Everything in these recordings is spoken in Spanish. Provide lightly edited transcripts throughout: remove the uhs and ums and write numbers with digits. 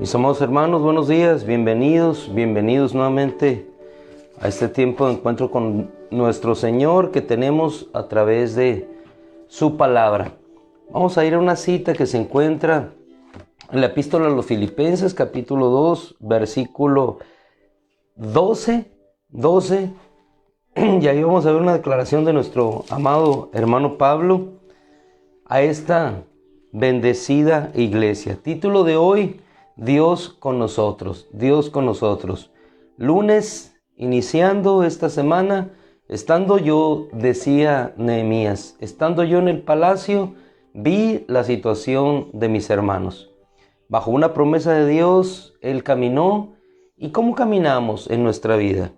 Mis amados hermanos, buenos días, bienvenidos nuevamente a este tiempo de encuentro con nuestro Señor que tenemos a través de su palabra. Vamos a ir a una cita que se encuentra en la epístola a los Filipenses, capítulo 2, versículo 12. Y ahí vamos a ver una declaración de nuestro amado hermano Pablo a esta bendecida iglesia. Título de hoy: Dios con nosotros, Dios con nosotros. Lunes, iniciando esta semana, estando yo, decía Nehemías, estando yo en el palacio, vi la situación de mis hermanos. Bajo una promesa de Dios, Él caminó. ¿Y cómo caminamos en nuestra vida?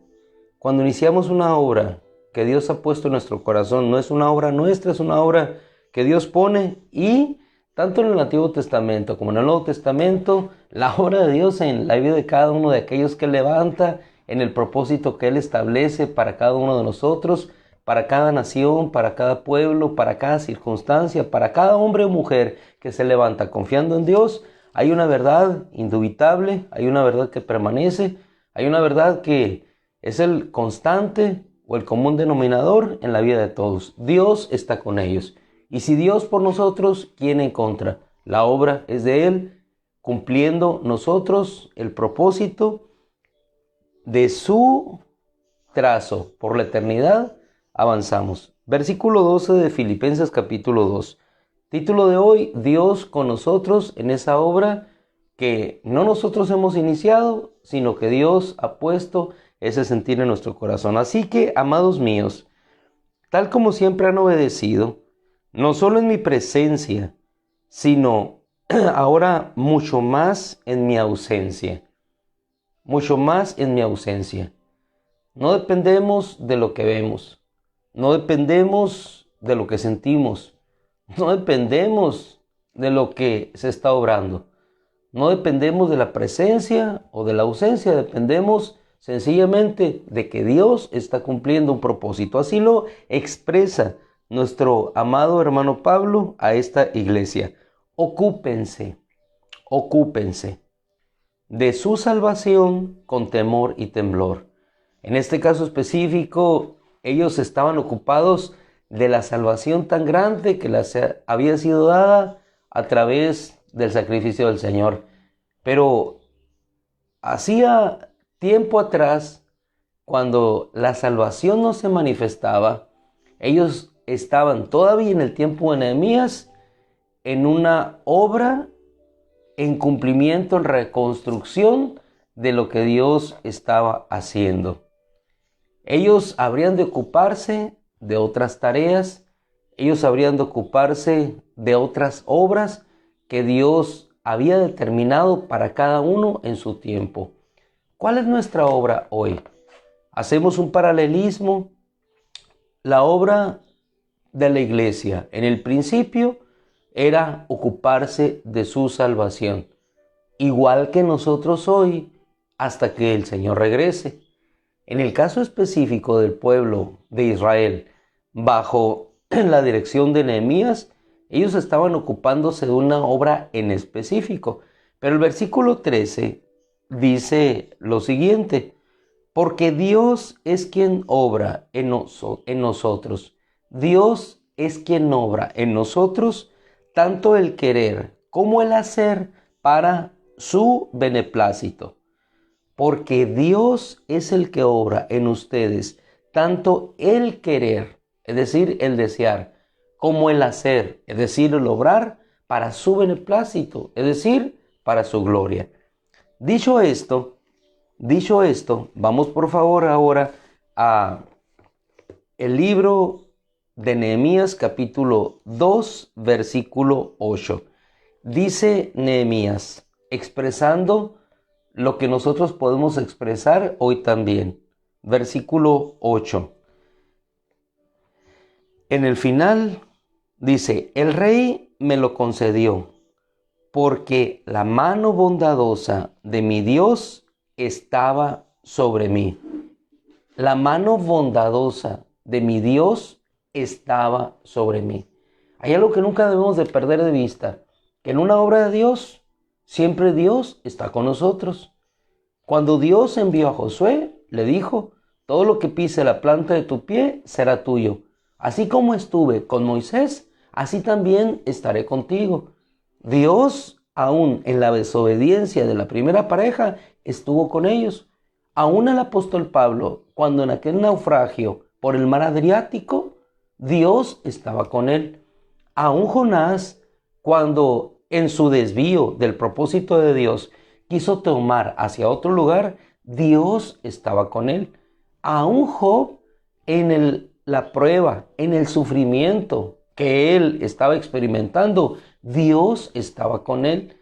Cuando iniciamos una obra que Dios ha puesto en nuestro corazón, no es una obra nuestra, es una obra que Dios pone, y tanto en el Antiguo Testamento como en el Nuevo Testamento, la obra de Dios en la vida de cada uno de aquellos que Él levanta, en el propósito que Él establece para cada uno de nosotros, para cada nación, para cada pueblo, para cada circunstancia, para cada hombre o mujer que se levanta confiando en Dios. Hay una verdad indubitable, hay una verdad que permanece, hay una verdad que es el constante o el común denominador en la vida de todos. Dios está con ellos. Y si Dios por nosotros, ¿quién en contra? La obra es de Él, cumpliendo nosotros el propósito de su trazo por la eternidad. Avanzamos. Versículo 12 de Filipenses capítulo 2. Título de hoy: Dios con nosotros en esa obra que no nosotros hemos iniciado, sino que Dios ha puesto ese sentir en nuestro corazón. Así que, amados míos, tal como siempre han obedecido, no solo en mi presencia, sino ahora mucho más en mi ausencia. Mucho más en mi ausencia. No dependemos de lo que vemos. No dependemos de lo que sentimos. No dependemos de lo que se está obrando. No dependemos de la presencia o de la ausencia. Dependemos sencillamente de que Dios está cumpliendo un propósito. Así lo expresa nuestro amado hermano Pablo a esta iglesia. Ocúpense de su salvación con temor y temblor. En este caso específico, ellos estaban ocupados de la salvación tan grande que les había sido dada a través del sacrificio del Señor. Pero hacía tiempo atrás, cuando la salvación no se manifestaba, ellos estaban todavía en el tiempo de Nehemías en una obra, en cumplimiento, en reconstrucción de lo que Dios estaba haciendo. Ellos habrían de ocuparse de otras tareas, ellos habrían de ocuparse de otras obras que Dios había determinado para cada uno en su tiempo. ¿Cuál es nuestra obra hoy? Hacemos un paralelismo. La obra de la iglesia en el principio era ocuparse de su salvación, igual que nosotros hoy, hasta que el Señor regrese. En el caso específico del pueblo de Israel, bajo la dirección de Nehemías, ellos estaban ocupándose de una obra en específico. Pero el versículo 13 dice lo siguiente: porque Dios es quien obra en nosotros. Dios es quien obra en nosotros, tanto el querer como el hacer para su beneplácito. Porque Dios es el que obra en ustedes, tanto el querer, es decir, el desear, como el hacer, es decir, el obrar para su beneplácito, es decir, para su gloria. Dicho esto, vamos por favor ahora a el libro de Nehemías capítulo 2, versículo 8. Dice Nehemías, expresando lo que nosotros podemos expresar hoy también. Versículo 8. En el final dice: el rey me lo concedió, porque la mano bondadosa de mi Dios estaba sobre mí. La mano bondadosa de mi Dios estaba sobre mí. Hay algo que nunca debemos de perder de vista, que en una obra de Dios siempre Dios está con nosotros. Cuando Dios envió a Josué, le dijo, todo lo que pise la planta de tu pie será tuyo. Así como estuve con Moisés, así también estaré contigo. Dios, aún en la desobediencia de la primera pareja, estuvo con ellos. Aún el apóstol Pablo, cuando en aquel naufragio por el mar Adriático, Dios estaba con él. Aún Jonás, cuando en su desvío del propósito de Dios quiso tomar hacia otro lugar, Dios estaba con él. Aún Job, en la prueba, en el sufrimiento que él estaba experimentando, Dios estaba con él.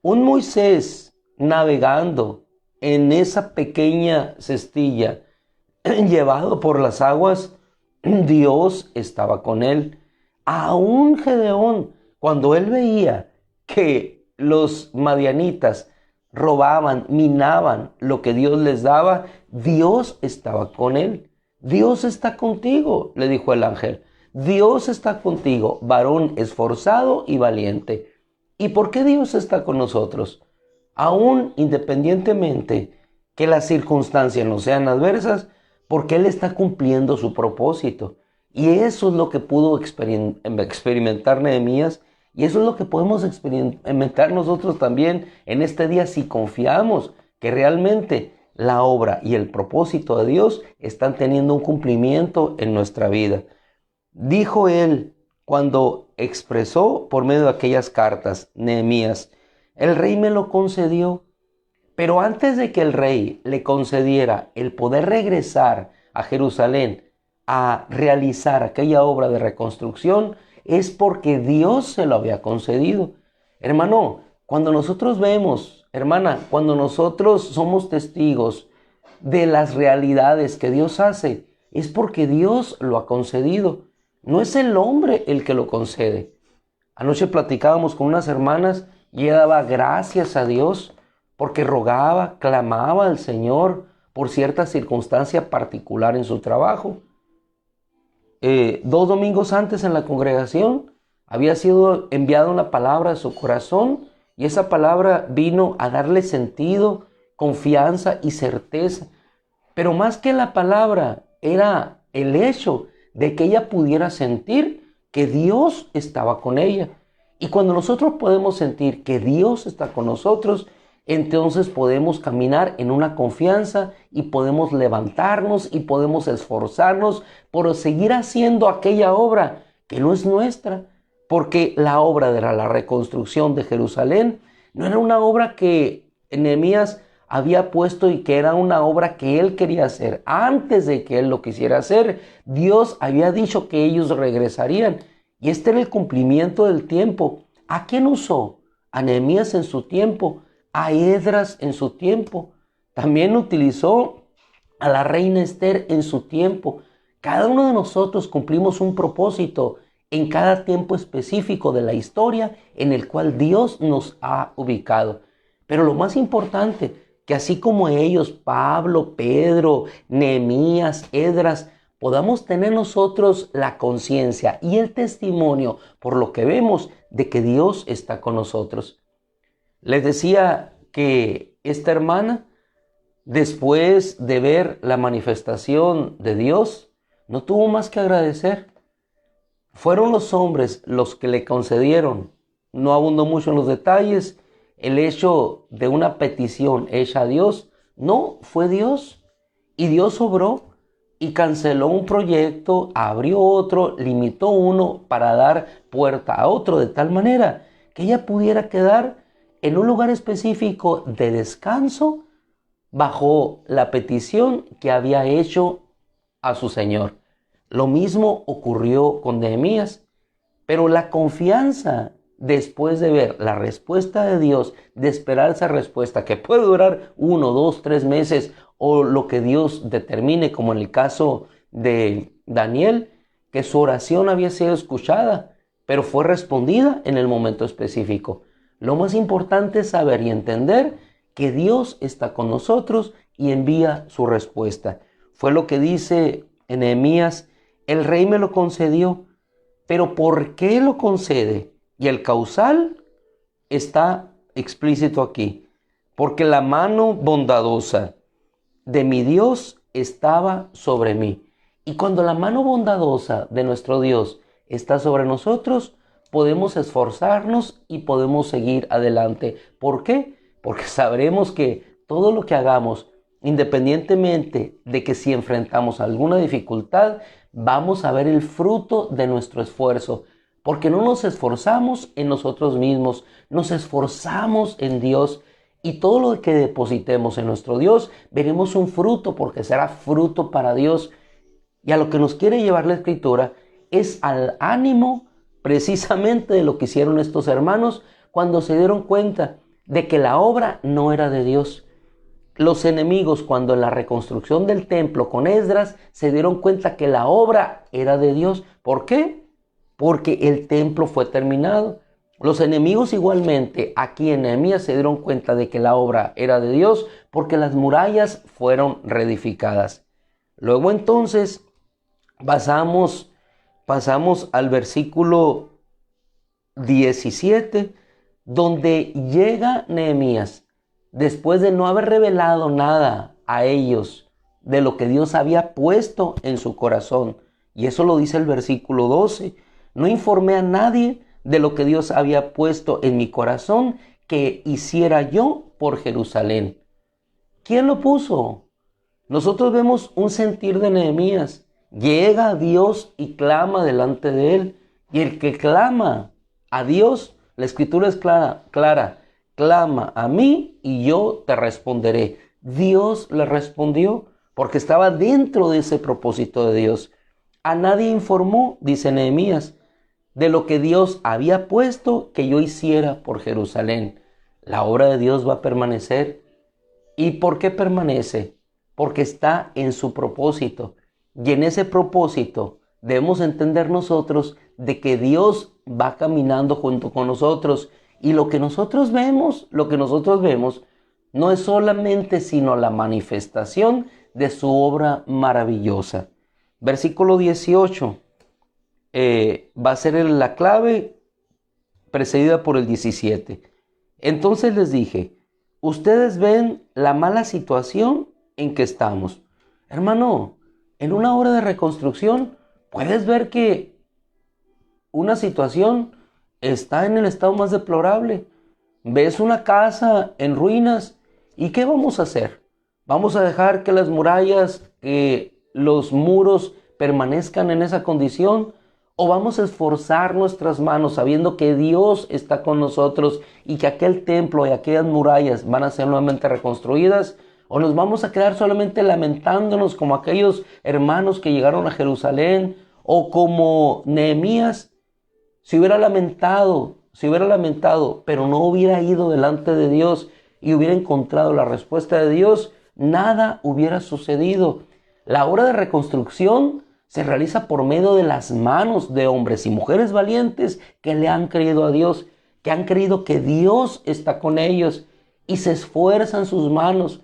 Un Moisés navegando en esa pequeña cestilla, llevado por las aguas, Dios estaba con él. Aún Gedeón, cuando él veía que los madianitas robaban, minaban lo que Dios les daba, Dios estaba con él. Dios está contigo, le dijo el ángel. Dios está contigo, varón esforzado y valiente. ¿Y por qué Dios está con nosotros? Aún independientemente que las circunstancias no sean adversas, porque Él está cumpliendo su propósito. Y eso es lo que pudo experimentar Nehemías, y eso es lo que podemos experimentar nosotros también en este día si confiamos que realmente la obra y el propósito de Dios están teniendo un cumplimiento en nuestra vida. Dijo él cuando expresó por medio de aquellas cartas, Nehemías, el rey me lo concedió, pero antes de que el rey le concediera el poder regresar a Jerusalén a realizar aquella obra de reconstrucción, es porque Dios se lo había concedido. Hermano, cuando nosotros vemos, hermana, cuando nosotros somos testigos de las realidades que Dios hace, es porque Dios lo ha concedido. No es el hombre el que lo concede. Anoche platicábamos con unas hermanas y ella daba gracias a Dios porque rogaba, clamaba al Señor por cierta circunstancia particular en su trabajo. 2 domingos antes en la congregación había sido enviada una palabra a su corazón y esa palabra vino a darle sentido, confianza y certeza. Pero más que la palabra era el hecho de que ella pudiera sentir que Dios estaba con ella. Y cuando nosotros podemos sentir que Dios está con nosotros, entonces podemos caminar en una confianza y podemos levantarnos y podemos esforzarnos por seguir haciendo aquella obra que no es nuestra, porque la obra de la reconstrucción de Jerusalén no era una obra que Nehemías había puesto y que era una obra que él quería hacer. Antes de que él lo quisiera hacer, Dios había dicho que ellos regresarían y este era el cumplimiento del tiempo. ¿A quién usó? A Nehemías en su tiempo, a Esdras en su tiempo. También utilizó a la reina Esther en su tiempo. Cada uno de nosotros cumplimos un propósito en cada tiempo específico de la historia en el cual Dios nos ha ubicado. Pero lo más importante, que así como ellos, Pablo, Pedro, Nehemías, Esdras, podamos tener nosotros la conciencia y el testimonio por lo que vemos de que Dios está con nosotros. Les decía que esta hermana, después de ver la manifestación de Dios, no tuvo más que agradecer. Fueron los hombres los que le concedieron, no abundo mucho en los detalles, el hecho de una petición hecha a Dios. No, fue Dios. Y Dios obró y canceló un proyecto, abrió otro, limitó uno para dar puerta a otro, de tal manera que ella pudiera quedar en un lugar específico de descanso bajo la petición que había hecho a su Señor. Lo mismo ocurrió con Nehemías, pero la confianza después de ver la respuesta de Dios, de esperar esa respuesta que puede durar 1, 2, 3 meses o lo que Dios determine, como en el caso de Daniel, que su oración había sido escuchada, pero fue respondida en el momento específico. Lo más importante es saber y entender que Dios está con nosotros y envía su respuesta. Fue lo que dice en Nehemías, el rey me lo concedió, pero ¿por qué lo concede? Y el causal está explícito aquí. Porque la mano bondadosa de mi Dios estaba sobre mí. Y cuando la mano bondadosa de nuestro Dios está sobre nosotros, podemos esforzarnos y podemos seguir adelante. ¿Por qué? Porque sabremos que todo lo que hagamos, independientemente de que si enfrentamos alguna dificultad, vamos a ver el fruto de nuestro esfuerzo. Porque no nos esforzamos en nosotros mismos, nos esforzamos en Dios. Y todo lo que depositemos en nuestro Dios, veremos un fruto, porque será fruto para Dios. Y a lo que nos quiere llevar la Escritura es al ánimo precisamente de lo que hicieron estos hermanos cuando se dieron cuenta de que la obra no era de Dios. Los enemigos, cuando en la reconstrucción del templo con Esdras se dieron cuenta que la obra era de Dios. ¿Por qué? Porque el templo fue terminado. Los enemigos igualmente aquí en Nehemías se dieron cuenta de que la obra era de Dios porque las murallas fueron reedificadas. Luego entonces pasamos al versículo 17, donde llega Nehemías, después de no haber revelado nada a ellos de lo que Dios había puesto en su corazón. Y eso lo dice el versículo 12. No informé a nadie de lo que Dios había puesto en mi corazón que hiciera yo por Jerusalén. ¿Quién lo puso? Nosotros vemos un sentir de Nehemías. Llega a Dios y clama delante de él. Y el que clama a Dios, la Escritura es clara. Clama a mí y yo te responderé. Dios le respondió porque estaba dentro de ese propósito de Dios. A nadie informó, dice Nehemías, de lo que Dios había puesto que yo hiciera por Jerusalén. La obra de Dios va a permanecer. ¿Y por qué permanece? Porque está en su propósito. Y en ese propósito debemos entender nosotros de que Dios va caminando junto con nosotros. Y lo que nosotros vemos no es solamente sino la manifestación de su obra maravillosa. Versículo 18 va a ser la clave precedida por el 17. Entonces les dije, ustedes ven la mala situación en que estamos. Hermano, en una obra de reconstrucción puedes ver que una situación está en el estado más deplorable. Ves una casa en ruinas y ¿qué vamos a hacer? ¿Vamos a dejar que las murallas, que los muros permanezcan en esa condición? ¿O vamos a esforzar nuestras manos sabiendo que Dios está con nosotros y que aquel templo y aquellas murallas van a ser nuevamente reconstruidas? ¿O nos vamos a quedar solamente lamentándonos como aquellos hermanos que llegaron a Jerusalén? ¿O como Nehemías se hubiera lamentado, pero no hubiera ido delante de Dios y hubiera encontrado la respuesta de Dios? Nada hubiera sucedido. La obra de reconstrucción se realiza por medio de las manos de hombres y mujeres valientes que le han creído a Dios, que han creído que Dios está con ellos y se esfuerzan sus manos.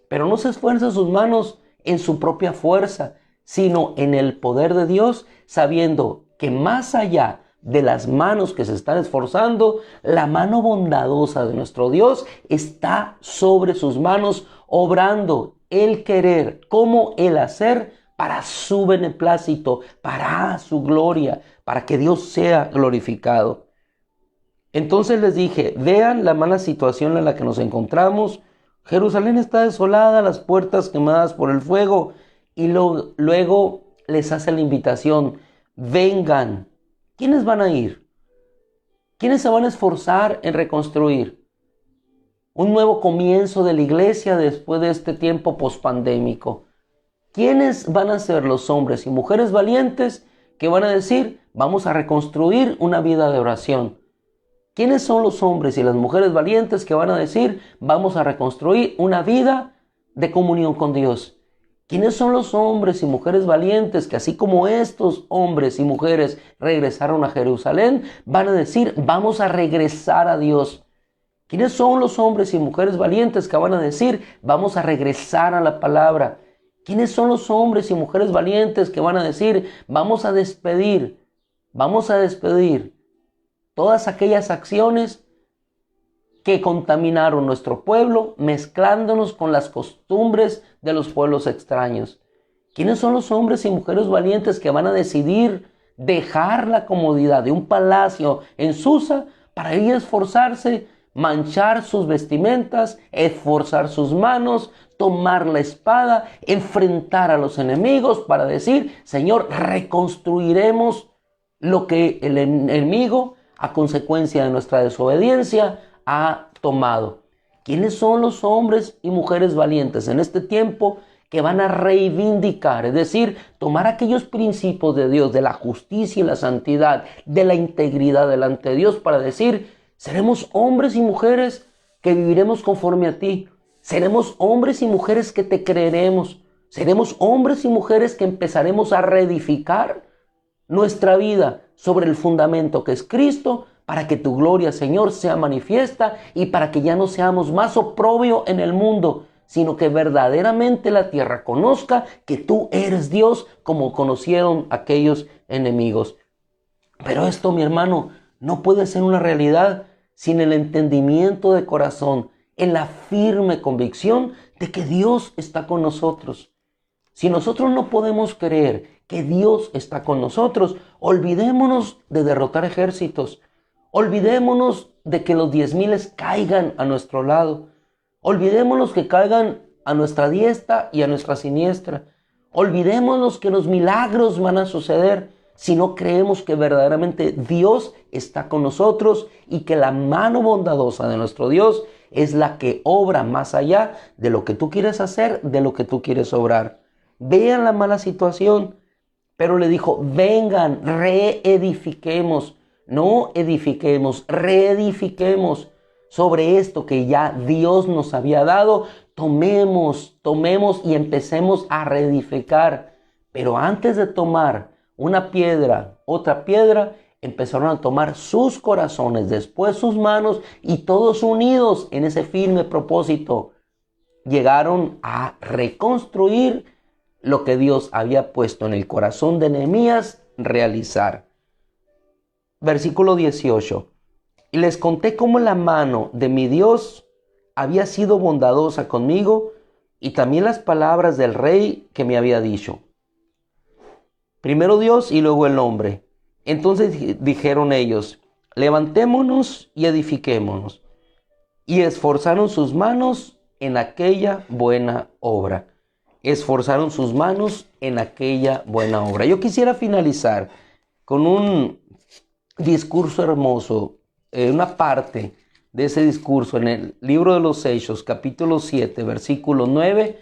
Pero no se esfuerzan sus manos en su propia fuerza, sino en el poder de Dios, sabiendo que más allá de las manos que se están esforzando, la mano bondadosa de nuestro Dios está sobre sus manos, obrando el querer como el hacer para su beneplácito, para su gloria, para que Dios sea glorificado. Entonces les dije, vean la mala situación en la que nos encontramos. Jerusalén está desolada, las puertas quemadas por el fuego. Y luego les hace la invitación, vengan. ¿Quiénes van a ir? ¿Quiénes se van a esforzar en reconstruir un nuevo comienzo de la iglesia después de este tiempo pospandémico? ¿Quiénes van a ser los hombres y mujeres valientes que van a decir, vamos a reconstruir una vida de oración? ¿Quiénes son los hombres y las mujeres valientes que van a decir, vamos a reconstruir una vida de comunión con Dios? ¿Quiénes son los hombres y mujeres valientes que así como estos hombres y mujeres regresaron a Jerusalén, van a decir, vamos a regresar a Dios? ¿Quiénes son los hombres y mujeres valientes que van a decir, vamos a regresar a la palabra? ¿Quiénes son los hombres y mujeres valientes que van a decir, vamos a despedir todas aquellas acciones que contaminaron nuestro pueblo, mezclándonos con las costumbres de los pueblos extraños. ¿Quiénes son los hombres y mujeres valientes que van a decidir dejar la comodidad de un palacio en Susa para ir a esforzarse, manchar sus vestimentas, esforzar sus manos, tomar la espada, enfrentar a los enemigos para decir, Señor, reconstruiremos lo que el enemigo, a consecuencia de nuestra desobediencia, ha tomado? ¿Quiénes son los hombres y mujeres valientes en este tiempo que van a reivindicar, es decir, tomar aquellos principios de Dios, de la justicia y la santidad, de la integridad delante de Dios, para decir, seremos hombres y mujeres que viviremos conforme a ti, seremos hombres y mujeres que te creeremos, seremos hombres y mujeres que empezaremos a reedificar nuestra vida sobre el fundamento que es Cristo, para que tu gloria, Señor, sea manifiesta y para que ya no seamos más oprobio en el mundo, sino que verdaderamente la tierra conozca que tú eres Dios, como conocieron aquellos enemigos. Pero esto, mi hermano, no puede ser una realidad sin el entendimiento de corazón, en la firme convicción de que Dios está con nosotros. Si nosotros no podemos creer que Dios está con nosotros, olvidémonos de derrotar ejércitos, olvidémonos de que los 10,000 caigan a nuestro lado, olvidémonos que caigan a nuestra diestra y a nuestra siniestra. Olvidémonos que los milagros van a suceder si no creemos que verdaderamente Dios está con nosotros y que la mano bondadosa de nuestro Dios es la que obra más allá de lo que tú quieres hacer, de lo que tú quieres obrar. Vean la mala situación, pero le dijo, vengan, reedifiquemos, no edifiquemos, reedifiquemos. Sobre esto que ya Dios nos había dado, tomemos y empecemos a reedificar. Pero antes de tomar una piedra, otra piedra, empezaron a tomar sus corazones, después sus manos, y todos unidos en ese firme propósito, llegaron a reconstruir lo que Dios había puesto en el corazón de Nehemías realizar. Versículo 18. Y les conté cómo la mano de mi Dios había sido bondadosa conmigo y también las palabras del rey que me había dicho. Primero Dios y luego el hombre. Entonces dijeron ellos, levantémonos y edifiquémonos. Y esforzaron sus manos en aquella buena obra. Esforzaron sus manos en aquella buena obra. Yo quisiera finalizar con un discurso hermoso, una parte de ese discurso en el libro de los Hechos, capítulo 7, versículo 9,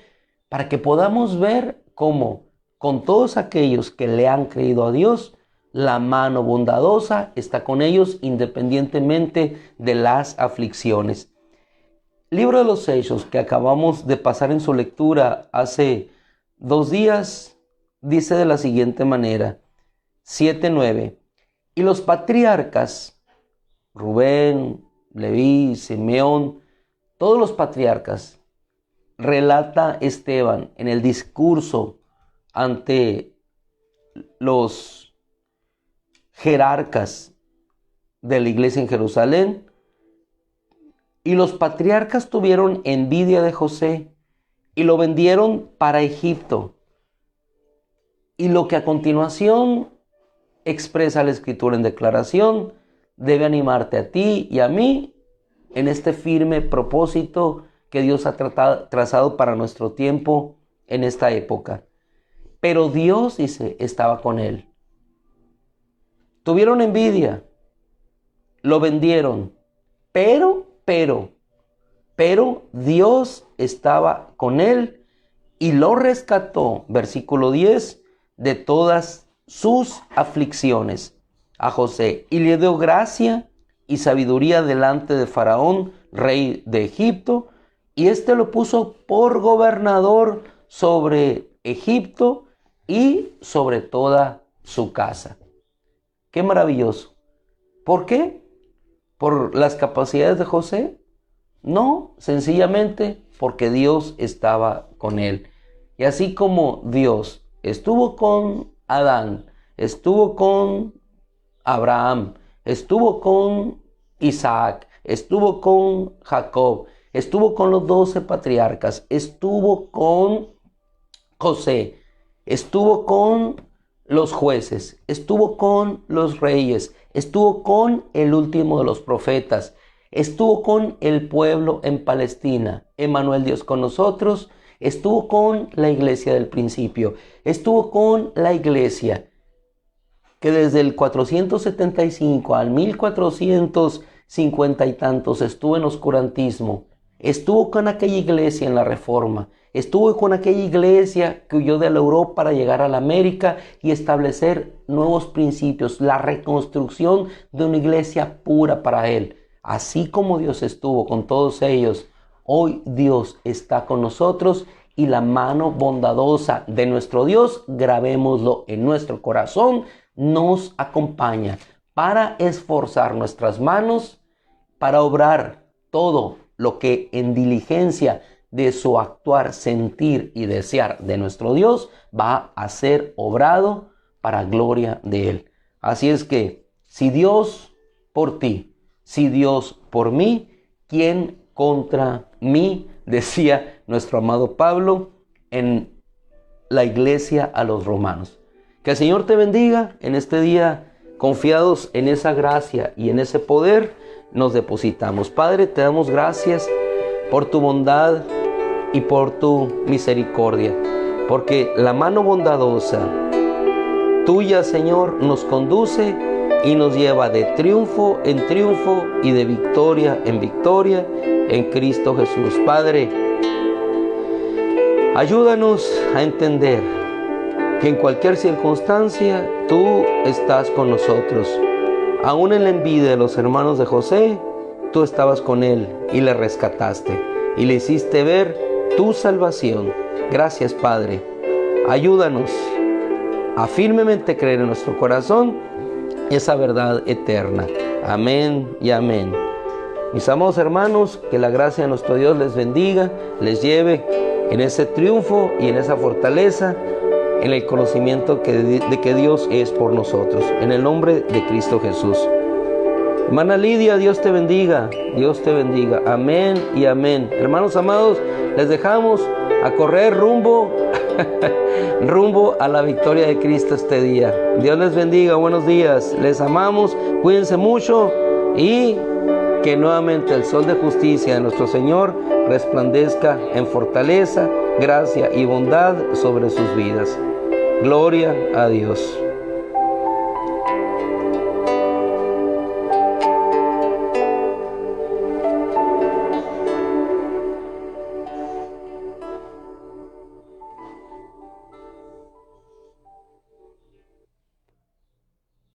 para que podamos ver cómo con todos aquellos que le han creído a Dios, la mano bondadosa está con ellos independientemente de las aflicciones. Libro de los Hechos, que acabamos de pasar en su lectura hace 2 días, dice de la siguiente manera, 7:9, y los patriarcas, Rubén, Leví, Simeón, todos los patriarcas, relata Esteban en el discurso ante los jerarcas de la iglesia en Jerusalén. Y los patriarcas tuvieron envidia de José y lo vendieron para Egipto. Y lo que a continuación expresa la Escritura en declaración debe animarte a ti y a mí en este firme propósito que Dios ha trazado para nuestro tiempo en esta época. Pero Dios, dice, estaba con él. Tuvieron envidia, lo vendieron, pero Dios estaba con él y lo rescató, versículo 10, de todas sus aflicciones a José, y le dio gracia y sabiduría delante de Faraón, rey de Egipto, y éste lo puso por gobernador sobre Egipto y sobre toda su casa. ¡Qué maravilloso! ¿Por qué? ¿Por las capacidades de José? No, sencillamente porque Dios estaba con él. Y así como Dios estuvo con Adán, estuvo con Abraham, estuvo con Isaac, estuvo con Jacob, estuvo con los 12 patriarcas, estuvo con José, estuvo con los jueces, estuvo con los reyes, estuvo con el último de los profetas, estuvo con el pueblo en Palestina. Emmanuel, Dios con nosotros, estuvo con la iglesia del principio, estuvo con la iglesia que desde el 475 al 1450 y tantos estuvo en oscurantismo, estuvo con aquella iglesia en la Reforma, estuvo con aquella iglesia que huyó de la Europa para llegar a la América y establecer nuevos principios, la reconstrucción de una iglesia pura para Él. Así como Dios estuvo con todos ellos, hoy Dios está con nosotros y la mano bondadosa de nuestro Dios, grabémoslo en nuestro corazón, nos acompaña para esforzar nuestras manos, para obrar todo lo que en diligencia de su actuar, sentir y desear de nuestro Dios va a ser obrado para gloria de Él. Así es que, si Dios por ti, si Dios por mí, ¿quién contra mí? Decía nuestro amado Pablo en la iglesia a los romanos. Que el Señor te bendiga en este día, confiados en esa gracia y en ese poder, nos depositamos. Padre, te damos gracias por tu bondad y por tu misericordia, porque la mano bondadosa tuya, Señor, nos conduce y nos lleva de triunfo en triunfo y de victoria en victoria en Cristo Jesús. Padre, ayúdanos a entender que en cualquier circunstancia tú estás con nosotros. Aún en la envidia de los hermanos de José, tú estabas con él y le rescataste y le hiciste ver tu salvación. Gracias, Padre. Ayúdanos a firmemente creer en nuestro corazón esa verdad eterna. Amén y amén. Mis amados hermanos, que la gracia de nuestro Dios les bendiga, les lleve en ese triunfo y en esa fortaleza, en el conocimiento de que Dios es por nosotros. En el nombre de Cristo Jesús. Hermana Lidia, Dios te bendiga. Dios te bendiga. Amén y amén. Hermanos amados, les dejamos a correr rumbo a la victoria de Cristo este día. Dios les bendiga. Buenos días. Les amamos. Cuídense mucho y que nuevamente el sol de justicia de nuestro Señor resplandezca en fortaleza, gracia y bondad sobre sus vidas. Gloria a Dios.